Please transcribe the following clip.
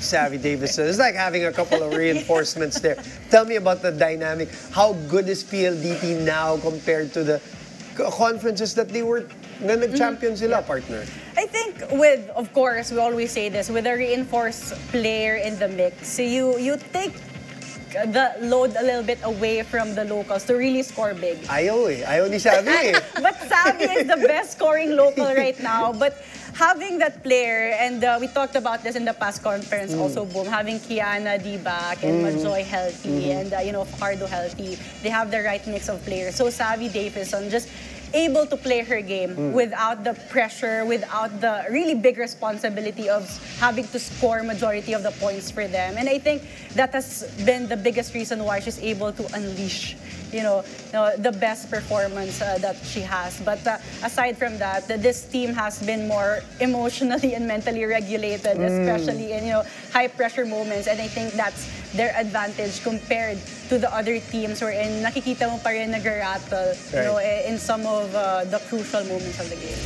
Savvy Davis. So it's like having a couple of reinforcements there. Tell me about the dynamic. How good is PLDT now compared to the conferences that they were na nag-champion sila, partner? I think with, of course, we always say this, with a reinforced player in the mix, you take the load a little bit away from the locals to really score big. Ayaw eh. Ayaw ni Savvy eh. But Savvy is the best scoring local right now. But having that player, and we talked about this in the past conference also, Boom, having Kiana D back and Majoy healthy and, you know, Fajardo healthy, they have the right mix of players. So Savvy Davison just able to play her game without the pressure, without the really big responsibility of having to score majority of the points for them. And I think that has been the biggest reason why she's able to unleash, you know, the best performance that she has. But aside from that, this team has been more emotionally and mentally regulated, especially in, you know, high pressure moments. And I think that's their advantage compared to the other teams wherein nakikita mo pa rin nag-rattle, you know, in some of the crucial moments of the game.